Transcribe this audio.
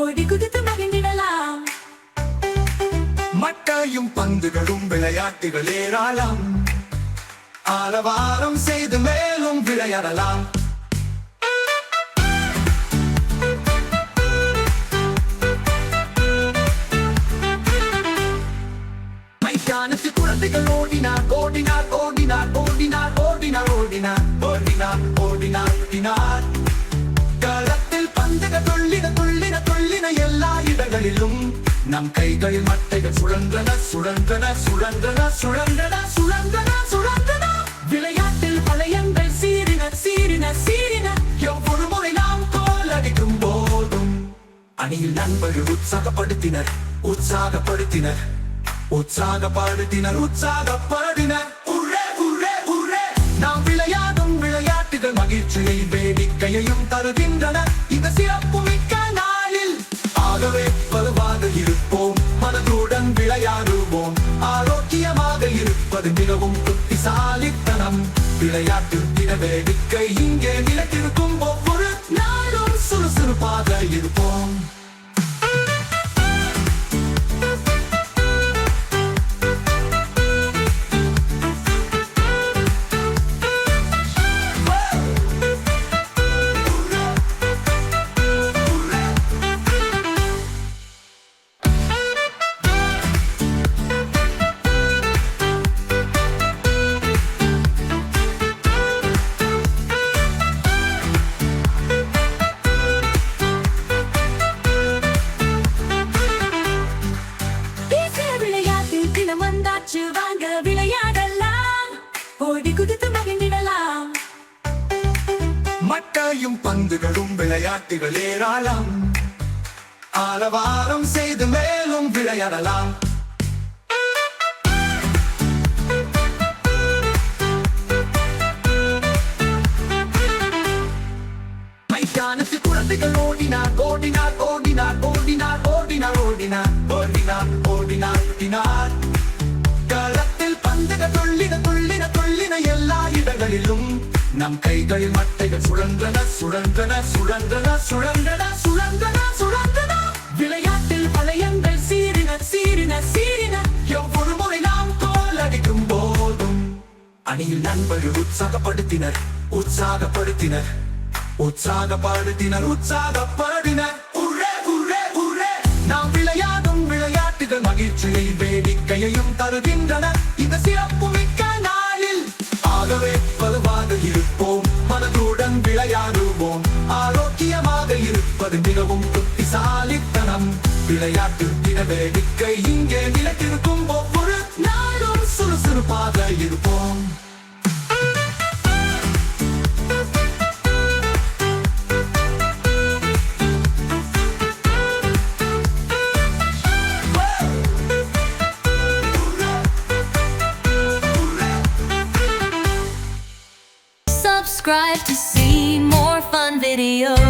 ஓடி குதித்து மகிழ்ந்திடலாம். மட்டையும் பந்துகளும் விளையாட்டுகள் ஏராளம். ஆரவாரம் செய்து மேலும் விளையாடலாம். மைதானத்தில் குழந்தைகள் ஓடினார் ஓடினார் ஓடினார் ஓடினார் ஓடினார் ஓடினார் ஓடினார் ஓடினார் ஓடினார். களத்தில் பந்துகள் துள்ளின துள்ளின துள்ளின எல்லா இடங்களிலும். நம் கைகளில் மட்டைகள் சுழன்றன சுழன்றன சுழன்றன சுழன்றன சுழன்றன சுழன்றன. விளையாட்டில் வளையங்கள் சீறின சீறின சீறின. ஒவ்வொரு முறை நாம் கோல் அடிக்கும் போதும் அணியில் நண்பர்கள் உற்சாகப்படுத்தினர் உற்சாகப்படுத்தினர் உற்சாகப்படுத்தினர் உற்சாகப்படுத்தினர். உரே உரே உரே. நாம் விளையாடும் விளையாட்டுகள் மகிழ்ச்சியை வேடிக்கையையும் தருகின்றன இந்த சிறப்பு மிக்க நாளில். ஆகவே வலுவாக இருப்போம், மனதுடன் விளையாடுவோம். ஆரோக்கியமாக இருப்பது மிகவும் புத்திசாலித்தனம். விளையாட்டு தின வேடிக்கை இங்கே நிலைத்திருக்கும். ஒவ்வொரு நாளும் சுறுசுறுப்பாக இருப்போம். வாங்க விளையாடலாம். ஓடி குதித்து மகிழ்ந்திடலாம். மட்டையும் பந்துகளும் விளையாட்டுகள் ஏராளம். ஆரவாரம் செய்து மேலும் விளையாடலாம். மைதானத்தில் குழந்தைகள் ஓடினார் ஓடினார் ஓடினார் ஓடினார் ஓடினார் ஓடினார் ஓடினார் ஓடினார் ஓடினார். களத்தில் பந்துகள் துள்ளின துள்ளின துள்ளின எல்லா இடங்களிலும். நம் கைகளில் மட்டைகள் சுழன்றன சுழன்றன சுழன்றன சுழன்றன சுழன்றன சுழன்றன. விளையாட்டில் வளையங்கள் சீறின சீறின சீறின. ஒவ்வொரு முறை நாம் கோல் அடிக்கும் போதும் அணியில் நண்பர்கள் உற்சாகப்படுத்தினர் உற்சாகப்படுத்தினர் உற்சாகப்படுத்தினர் உற்சாகப்படுத்தினர். உரே உரே உரே. நாம் விளையாடும் விளையாட்டுகள் மகிழ்ச்சியை வேடிக்கையையும் தருகின்றன இந்த சிறப்பு மிக்க நாளில். ஆகவே வலுவாக இருப்போம், மனதுடன் விளையாடுவோம். ஆரோக்கியமாக இருப்பது மிகவும் புத்திசாலித்தனம். விளையாட்டு தின வேடிக்கை இங்கே நிலைத்திருக்கும். ஒவ்வொரு நாளும் சுறுசுறுப்பாக இருப்போம். Subscribe to see more fun videos.